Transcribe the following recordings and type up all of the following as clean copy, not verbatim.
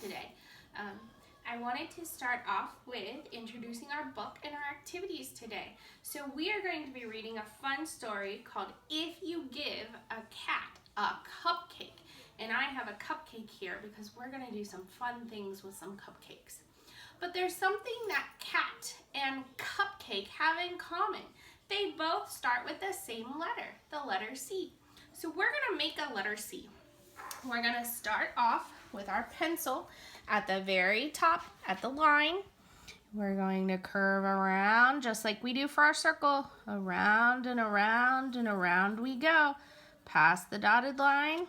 today. I wanted to start off with introducing our book and our activities today. So we are going to be reading a fun story called If You Give a Cat a Cupcake. And I have a cupcake here because we're going to do some fun things with some cupcakes. But there's something that cat and cupcake have in common. They both start with the same letter, the letter C. So we're going to make a letter C. We're going to start off with our pencil at the very top at the line. We're going to curve around just like we do for our circle. Around and around and around we go. Past the dotted line,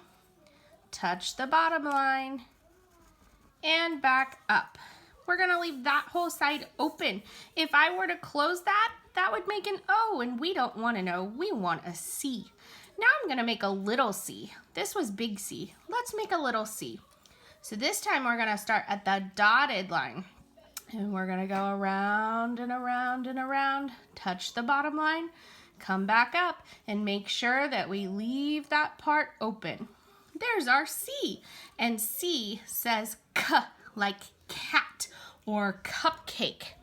touch the bottom line, and back up. We're going to leave that whole side open. If I were to close that, that would make an O, and we don't want an O, we want a C. Now I'm going to make a little c. This was big C. Let's make a little c. So this time we're going to start at the dotted line. And we're going to go around and around and around, touch the bottom line, come back up, and make sure that we leave that part open. There's our C. And C says K, like cat or cupcake.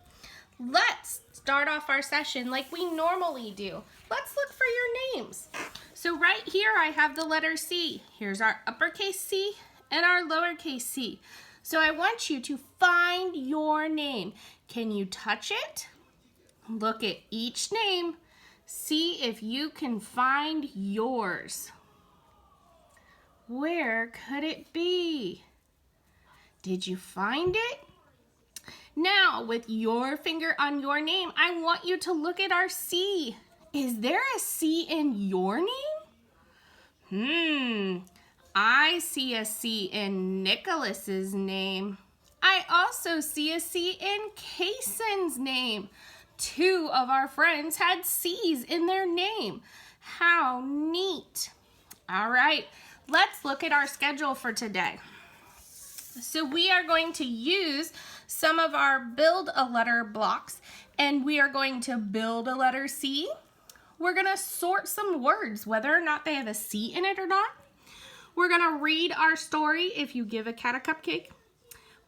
Let's start off our session like we normally do. Let's look for your names. So right here I have the letter C. Here's our uppercase C and our lowercase c. So I want you to find your name. Can you touch it? Look at each name. See if you can find yours. Where could it be? Did you find it? Now, with your finger on your name, I want you to look at our C. Is there a C in your name? I see a C in Nicholas's name. I also see a C in Kaysen's name. 2 of our friends had C's in their name. How neat. All right, let's look at our schedule for today. So we are going to use some of our build a letter blocks, and we are going to build a letter C. We're going to sort some words, whether or not they have a C in it or not. We're going to read our story, If You Give a Cat a Cupcake.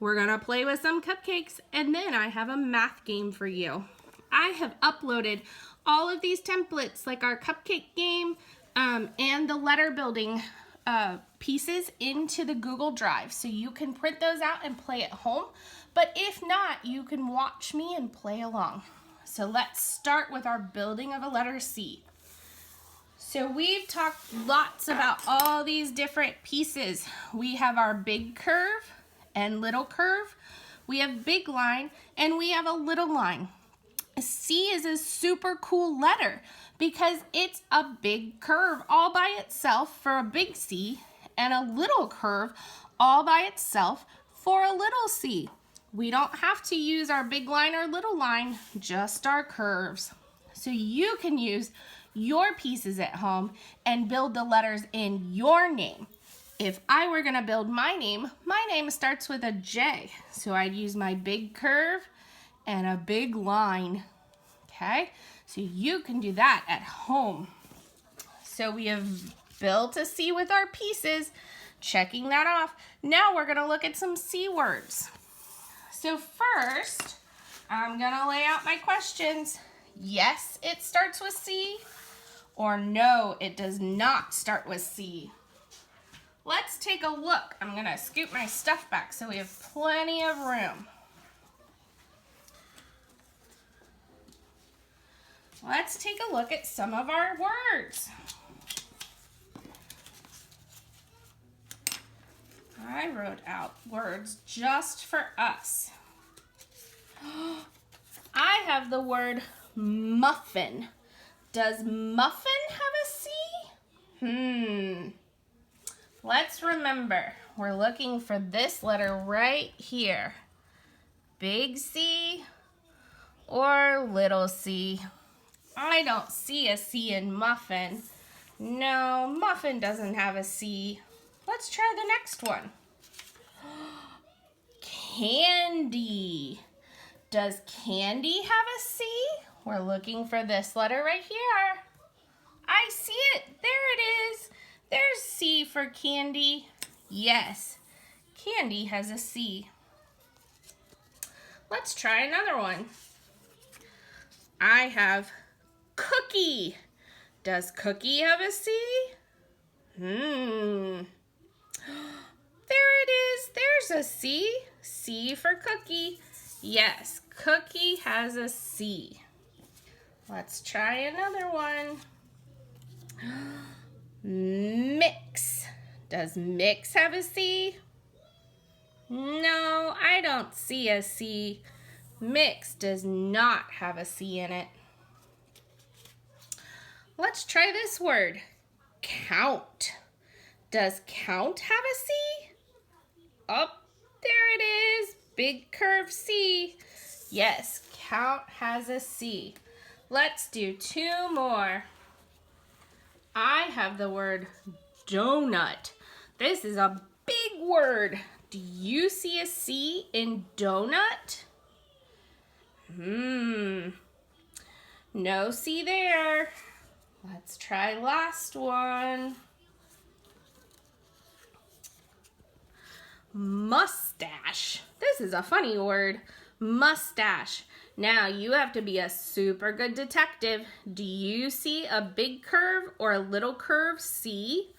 We're going to play with some cupcakes, and then I have a math game for you. I have uploaded all of these templates, like our cupcake game and the letter building pieces, into the Google Drive. So you can print those out and play at home. But if not, you can watch me and play along. So let's start with our building of a letter C. So we've talked lots about all these different pieces. We have our big curve and little curve. We have big line and we have a little line. C is a super cool letter because it's a big curve all by itself for a big C and a little curve all by itself for a little c. We don't have to use our big line or little line, just our curves. So you can use your pieces at home and build the letters in your name. If I were going to build my name starts with a J. So I'd use my big curve and a big line. Okay? So you can do that at home. So we have built a C with our pieces, checking that off. Now we're going to look at some C words. So first, I'm going to lay out my questions. Yes, it starts with C, or no, it does not start with C. Let's take a look. I'm going to scoot my stuff back so we have plenty of room. Let's take a look at some of our words. I wrote out words just for us. I have the word muffin. Does muffin have a C? Let's remember, we're looking for this letter right here. Big C or little c. I don't see a C in muffin. No, muffin doesn't have a C. Let's try the next one. Candy. Does candy have a C? We're looking for this letter right here. I see it. There it is. There's C for candy. Yes, Candy has a C. Let's try another one. I have cookie. Does cookie have a C? There it is. There's a C. C for cookie. Yes, cookie has a C. Let's try another one. Mix. Does mix have a C? No, I don't see a C. Mix does not have a C in it. Let's try this word. Count. Does count have a C? Oh, there it is. Big curved C. Yes, count has a C. Let's do two more. I have the word donut. This is a big word. Do you see a C in donut? No C there. Let's try last one. Mustache. This is a funny word. Mustache. Now you have to be a super good detective. Do you see a big curve or a little curve C?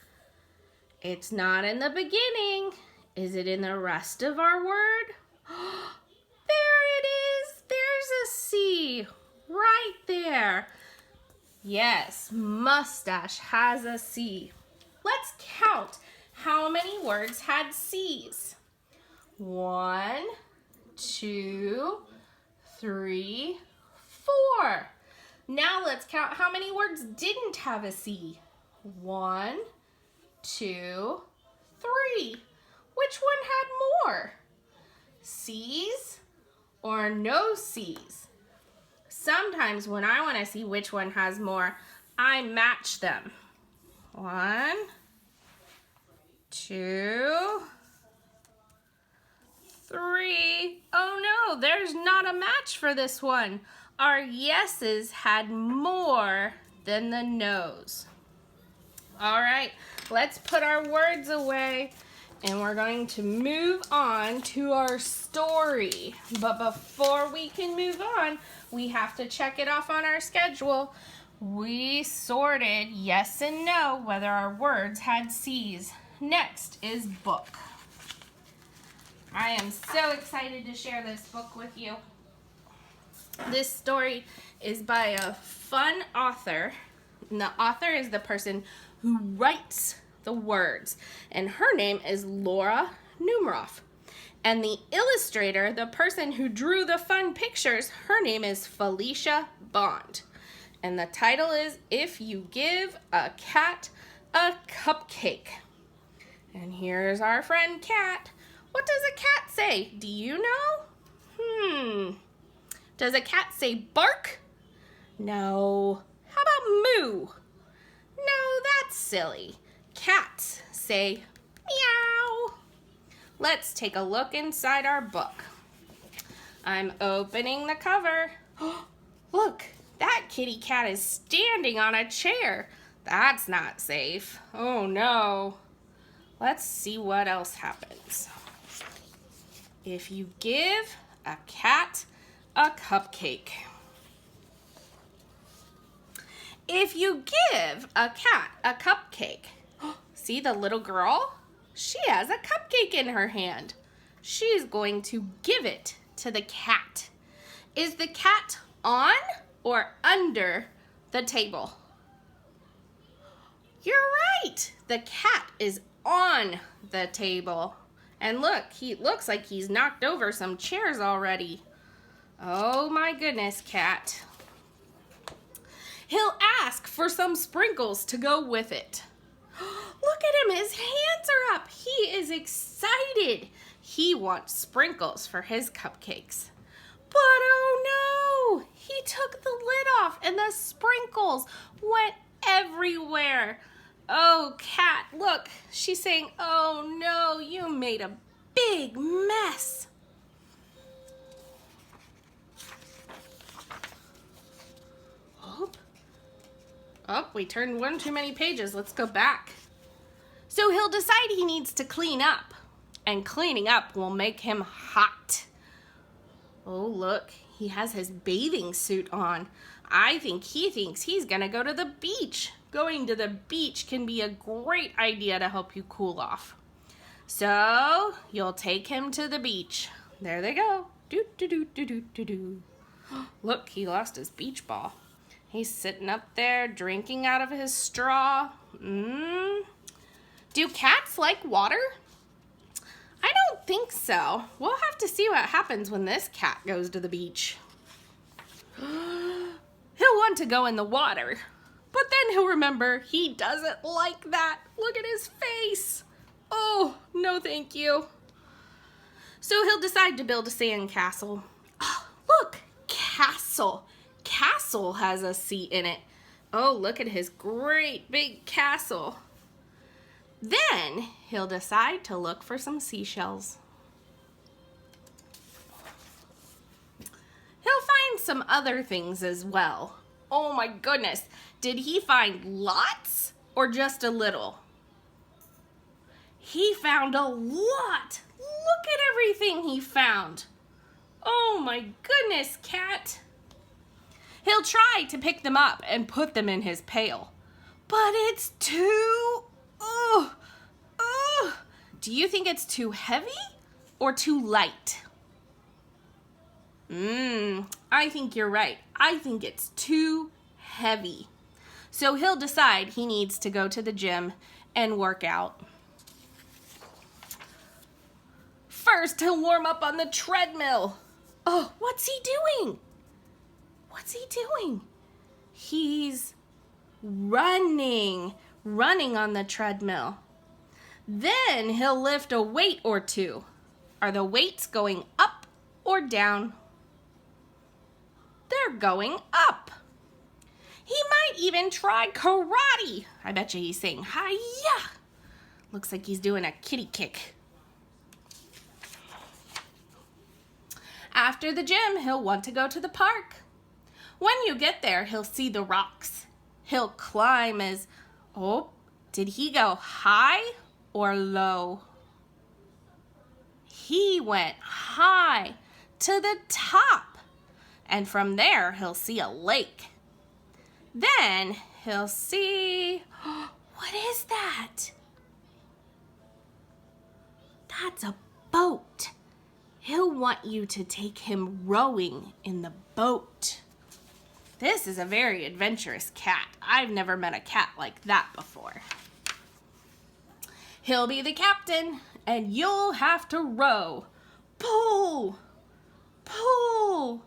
It's not in the beginning. Is it in the rest of our word? There it is. There's a C right there. Yes, mustache has a C. Let's count how many words had C's. 1, 2, 3, 4. Now let's count how many words didn't have a C. 1, 2, 3. Which one had more? C's or no C's? Sometimes when I want to see which one has more, I match them. 1, 2, 3. Oh no, there's not a match for this one. Our yeses had more than the no's. All right, let's put our words away and we're going to move on to our story. But before we can move on, we have to check it off on our schedule. We sorted yes and no whether our words had C's. Next is book. I am so excited to share this book with you. This story is by a fun author, and the author is the person who writes the words, and her name is Laura Numeroff. And the illustrator, the person who drew the fun pictures, her name is Felicia Bond. And the title is If You Give a Cat a Cupcake. And here's our friend Cat. What does a cat say? Do you know? Does a cat say bark? No. How about moo? No, that's silly. Cats say meow. Let's take a look inside our book. I'm opening the cover. Look, that kitty cat is standing on a chair. That's not safe. Oh no. Let's see what else happens. If you give a cat a cupcake. If you give a cat a cupcake, see the little girl? She has a cupcake in her hand. She's going to give it to the cat. Is the cat on or under the table? You're right. The cat is on the table. And look, he looks like he's knocked over some chairs already. Oh my goodness, Cat. He'll ask for some sprinkles to go with it. Look at him, his hands are up. He is excited. He wants sprinkles for his cupcakes. But oh no, he took the lid off and the sprinkles went everywhere. Oh, Cat, look, she's saying, oh no, you made a big mess. Oh, we turned one too many pages. Let's go back. So he'll decide he needs to clean up. and cleaning up will make him hot. Oh, look, he has his bathing suit on. I think he thinks he's gonna go to the beach. Going to the beach can be a great idea to help you cool off. So, you'll take him to the beach. There they go. Do, do, do, do, do, do, do. Look, he lost his beach ball. He's sitting up there drinking out of his straw. Do cats like water? I don't think so. We'll have to see what happens when this cat goes to the beach. He'll want to go in the water, but then he'll remember he doesn't like that. Look at his face. Oh, no thank you. So he'll decide to build a sand castle. Oh, look, castle. Castle has a C in it. Oh, look at his great big castle. Then he'll decide to look for some seashells. He'll find some other things as well. Oh my goodness, did he find lots or just a little? He found a lot. Look at everything he found. Oh my goodness, cat. He'll try to pick them up and put them in his pail, but it's too, Do you think it's too heavy or too light? I think you're right. I think it's too heavy. So he'll decide he needs to go to the gym and work out. First, he'll warm up on the treadmill. Oh, what's he doing? What's he doing? He's running on the treadmill. Then he'll lift a weight or two. Are the weights going up or down? They're going up. He might even try karate. I bet you he's saying, hi-ya. Looks like he's doing a kitty kick. After the gym, he'll want to go to the park. When you get there, he'll see the rocks. He'll climb as, oh, did he go high or low? He went high to the top. And from there, he'll see a lake. Then he'll see, what is that? That's a boat. He'll want you to take him rowing in the boat. This is a very adventurous cat. I've never met a cat like that before. He'll be the captain, and you'll have to row. Pull, pull.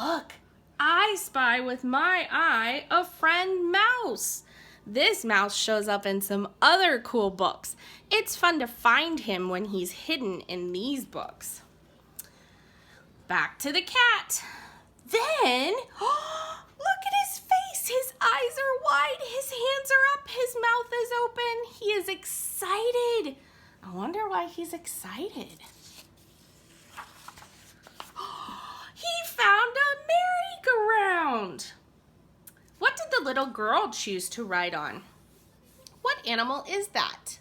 Look, I spy with my eye a friend mouse. This mouse shows up in some other cool books. It's fun to find him when he's hidden in these books. Back to the cat. Then, look at his face. His eyes are wide, his hands are up, his mouth is open. He is excited. I wonder why he's excited. He found a merry-go-round. What did the little girl choose to ride on? What animal is that?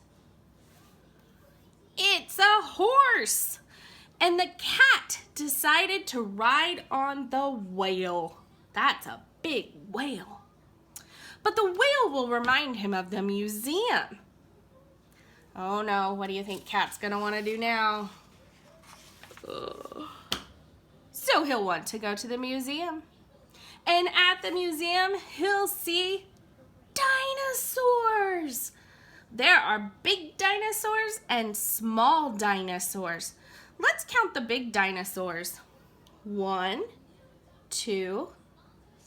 It's a horse. And the cat decided to ride on the whale. That's a big whale. But the whale will remind him of the museum. Oh no, what do you think Cat's gonna want to do now? So he'll want to go to the museum. And at the museum, he'll see dinosaurs. There are big dinosaurs and small dinosaurs. Let's count the big dinosaurs. 1, 2,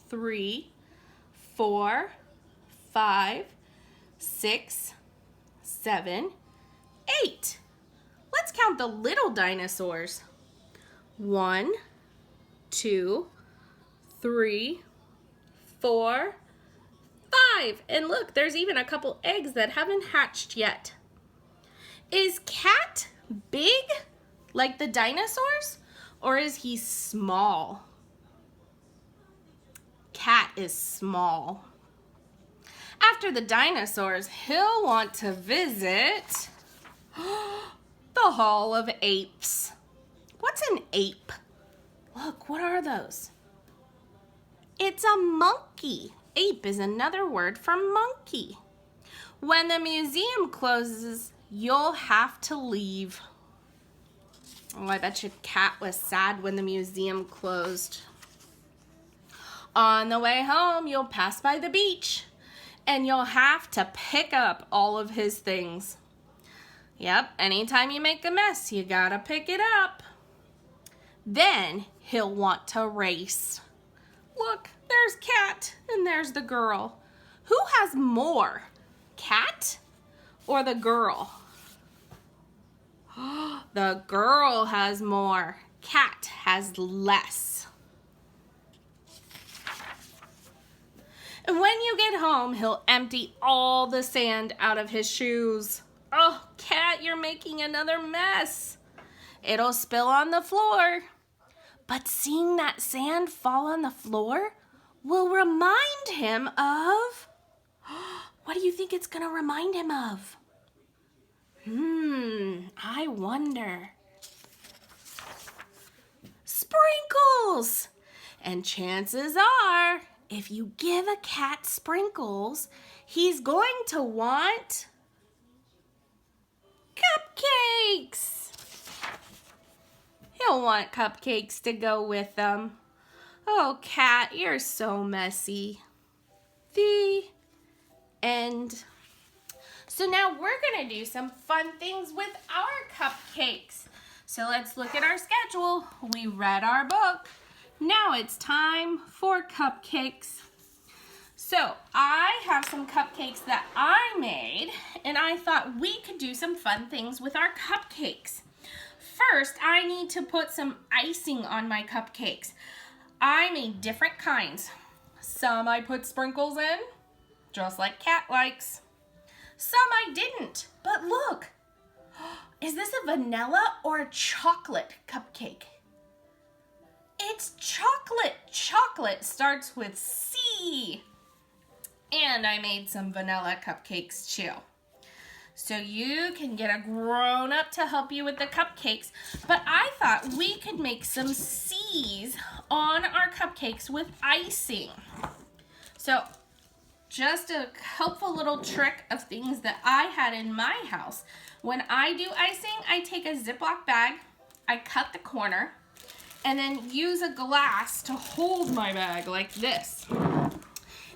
3, 4, 5, 6, 7, 8. Let's count the little dinosaurs. 1, 2, 3, 4, 5. And look, there's even a couple eggs that haven't hatched yet. Is Cat big like the dinosaurs, or is he small? Cat is small. After the dinosaurs, he'll want to visit the Hall of Apes. What's an ape? Look, what are those? It's a monkey. Ape is another word for monkey. When the museum closes, you'll have to leave. Oh, I bet your cat was sad when the museum closed. On the way home, you'll pass by the beach, and you'll have to pick up all of his things. Yep, anytime you make a mess, you gotta pick it up. Then he'll want to race. Look, there's Cat, and there's the girl. Who has more, Cat or the girl? The girl has more. Cat has less. And when you get home, he'll empty all the sand out of his shoes. Oh, Cat, you're making another mess. It'll spill on the floor. But seeing that sand fall on the floor will remind him of... What do you think it's going to remind him of? I wonder. Sprinkles! And chances are, if you give a cat sprinkles, he's going to want cupcakes. He'll want cupcakes to go with them. Oh, Cat, you're so messy. The end. So now we're going to do some fun things with our cupcakes. So let's look at our schedule. We read our book. Now it's time for cupcakes. So I have some cupcakes that I made, and I thought we could do some fun things with our cupcakes. First, I need to put some icing on my cupcakes. I made different kinds. Some I put sprinkles in, just like Cat likes. Some I didn't, but look. Is this a vanilla or a chocolate cupcake? It's chocolate. Chocolate starts with C. And I made some vanilla cupcakes too. So you can get a grown-up to help you with the cupcakes, but I thought we could make some C's on our cupcakes with icing. So just a helpful little trick of things that I had in my house. When I do icing, I take a Ziploc bag, I cut the corner, and then use a glass to hold my bag like this.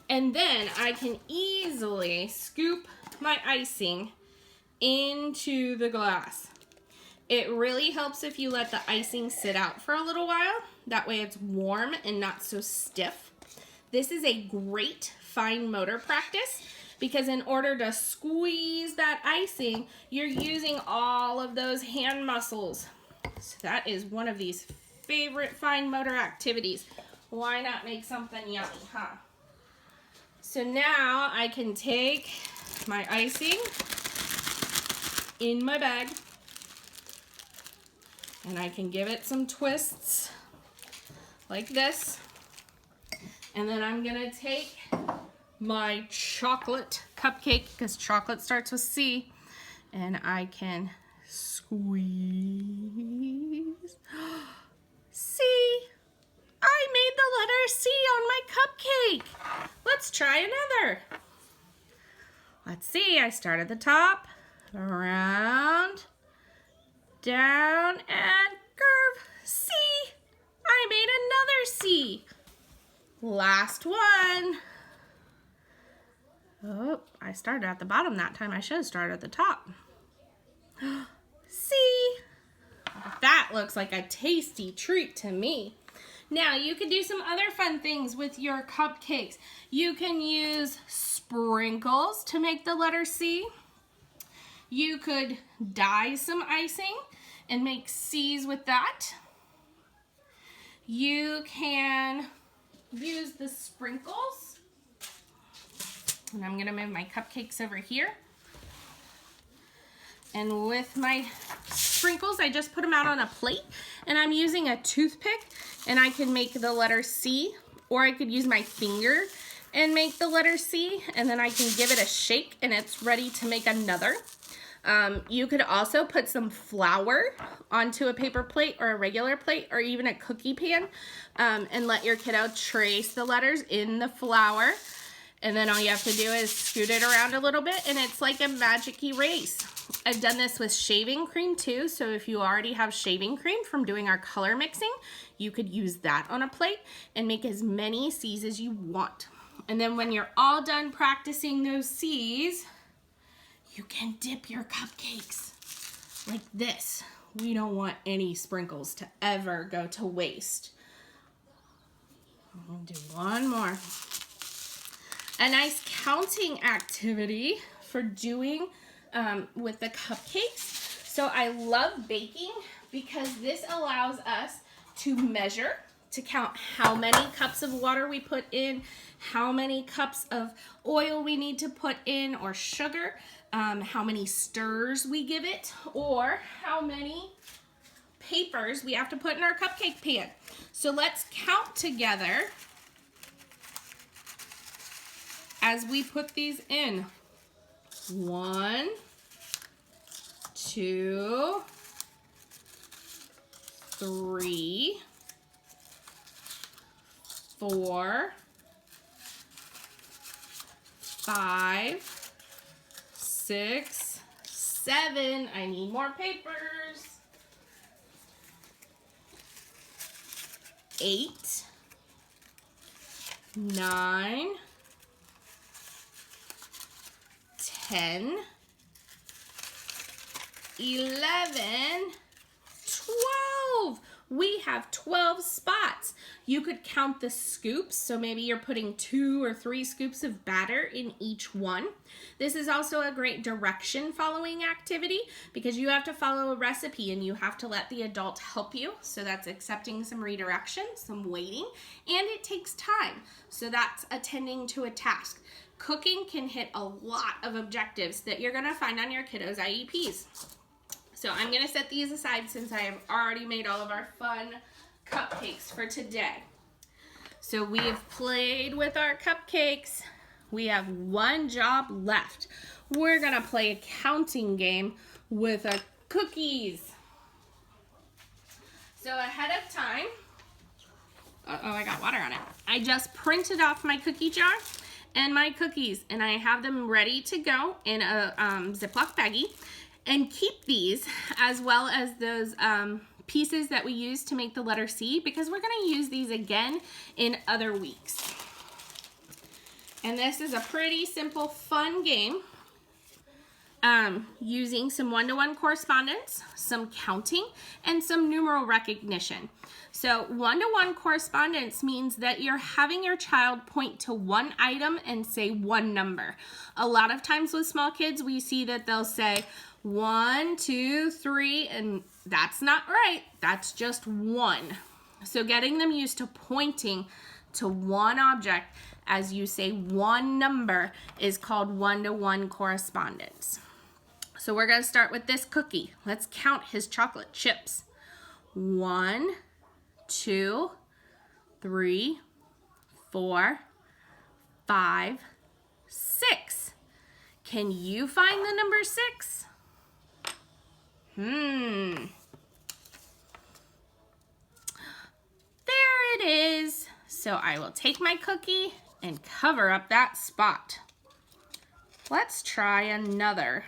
And then I can easily scoop my icing into the glass. It really helps if you let the icing sit out for a little while. That way it's warm and not so stiff. This is a great fine motor practice because in order to squeeze that icing, you're using all of those hand muscles. So that is one of these favorite fine motor activities. Why not make something yummy, huh? So now I can take my icing in my bag and I can give it some twists like this. And then I'm gonna take my chocolate cupcake, because chocolate starts with C, and I can squeeze. See? I made the letter C on my cupcake. Let's try another. Let's see, I start at the top, around, down, and curve. C. I made another C. Last one. Oh, I started at the bottom that time. I should have started at the top. See? That looks like a tasty treat to me. Now, you can do some other fun things with your cupcakes. You can use sprinkles to make the letter C. You could dye some icing and make C's with that. You can use the sprinkles. And I'm gonna move my cupcakes over here. And with my sprinkles, I just put them out on a plate, and I'm using a toothpick, and I can make the letter C, or I could use my finger and make the letter C, and then I can give it a shake, and it's ready to make another. You could also put some flour onto a paper plate or a regular plate or even a cookie pan, and let your kiddo trace the letters in the flour. And then all you have to do is scoot it around a little bit, and it's like a magic erase. I've done this with shaving cream too, so if you already have shaving cream from doing our color mixing, you could use that on a plate and make as many C's as you want. And then when you're all done practicing those C's, you can dip your cupcakes like this. We don't want any sprinkles to ever go to waste. I'll do one more. A nice counting activity for doing with the cupcakes. So I love baking because this allows us to measure, to count how many cups of water we put in, how many cups of oil we need to put in or sugar, how many stirs we give it, or how many papers we have to put in our cupcake pan. So let's count together as we put these in. 1, 2, 3, 4, 5, 6, 7. I need more papers. 8, 9, 10, 11, 12. We have 12 spots. You could count the scoops, so maybe you're putting 2 or 3 scoops of batter in each one. This is also a great direction following activity because you have to follow a recipe and you have to let the adult help you. So that's accepting some redirection, some waiting, and it takes time. So that's attending to a task. Cooking can hit a lot of objectives that you're gonna find on your kiddos' IEPs. So I'm gonna set these aside since I have already made all of our fun cupcakes for today. So we've played with our cupcakes. We have one job left. We're gonna play a counting game with our cookies. So ahead of time, oh, I got water on it. I just printed off my cookie jar and my cookies, and I have them ready to go in a Ziploc baggie. And keep these as well as those pieces that we use to make the letter C because we're gonna use these again in other weeks. And this is a pretty simple, fun game using some one-to-one correspondence, some counting, and some numeral recognition. So one-to-one correspondence means that you're having your child point to one item and say one number. A lot of times with small kids, we see that they'll say 1, 2, 3, and that's not right. That's just 1. So getting them used to pointing to one object as you say one number is called one-to-one correspondence. So we're going to start with this cookie. Let's count his chocolate chips. 1, 2, 3, 4, 5, 6. Can you find the number 6? There it is. So I will take my cookie and cover up that spot. Let's try another.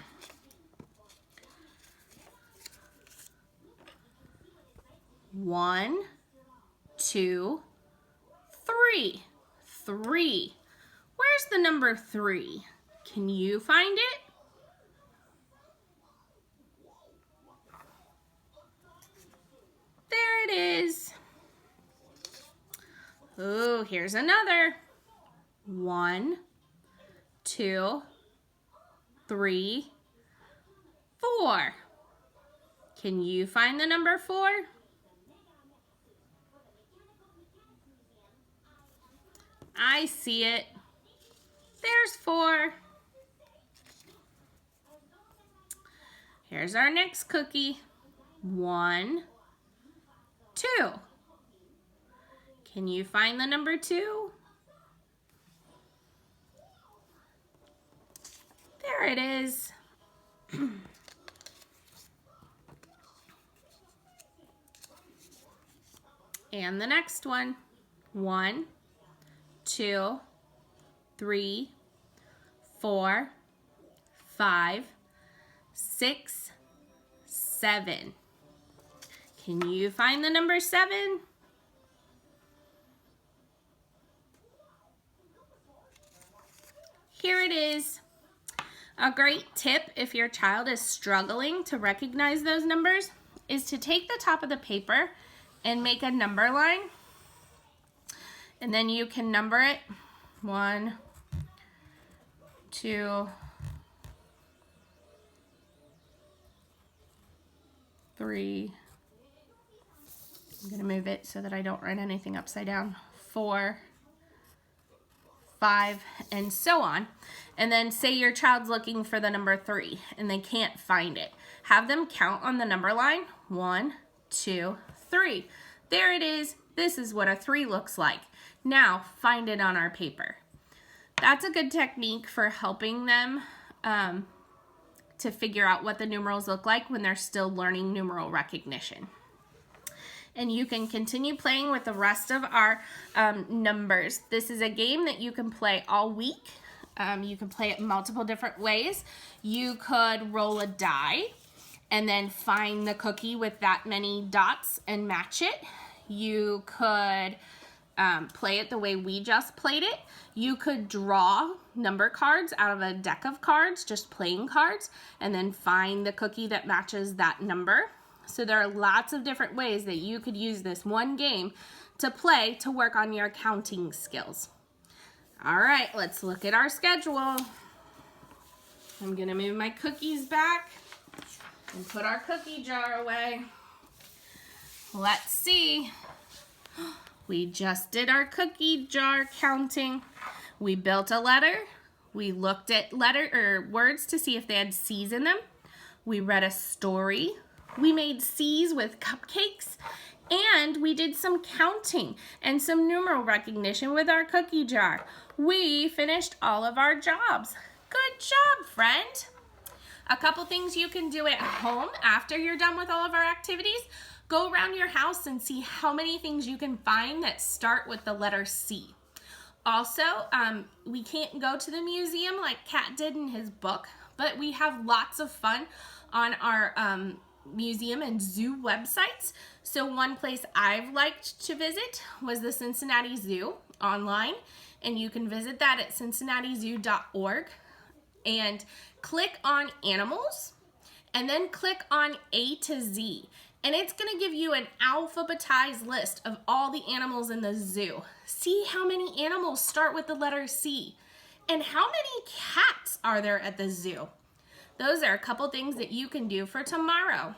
1, 2, 3. 3. Where's the number 3? Can you find it? There it is. Oh, here's another. 1, 2, 3, 4. Can you find the number 4? I see it. There's 4. Here's our next cookie. 1, 2. Can you find the number 2? There it is. And the next one. 1, 2, 3, 4, 5, 6, 7. Can you find the number 7? Here it is. A great tip if your child is struggling to recognize those numbers is to take the top of the paper and make a number line. And then you can number it 1, 2, 3. I'm going to move it so that I don't write anything upside down. 4, 5, and so on. And then say your child's looking for the number 3 and they can't find it. Have them count on the number line. 1, 2, 3. There it is. This is what a 3 looks like. Now find it on our paper. That's a good technique for helping them to figure out what the numerals look like when they're still learning numeral recognition. And you can continue playing with the rest of our numbers. This is a game that you can play all week. You can play it multiple different ways. You could roll a die and then find the cookie with that many dots and match it. You could play it the way we just played it. You could draw number cards out of a deck of cards, just playing cards, and then find the cookie that matches that number. So there are lots of different ways that you could use this one game to play to work on your counting skills. All right, let's look at our schedule. I'm gonna move my cookies back and put our cookie jar away. Let's see. We just did our cookie jar counting. We built a letter. We looked at words to see if they had C's in them. We read a story. We made C's with cupcakes. And we did some counting and some numeral recognition with our cookie jar. We finished all of our jobs. Good job, friend. A couple things you can do at home after you're done with all of our activities. Go around your house and see how many things you can find that start with the letter C. Also, we can't go to the museum like Kat did in his book, but we have lots of fun on our museum and zoo websites. So one place I've liked to visit was the Cincinnati Zoo online, and you can visit that at cincinnatizoo.org and click on animals and then click on A to Z. And it's going to give you an alphabetized list of all the animals in the zoo. See how many animals start with the letter C. And how many cats are there at the zoo? Those are a couple things that you can do for tomorrow.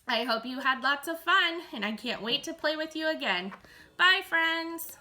I hope you had lots of fun, and I can't wait to play with you again. Bye, friends.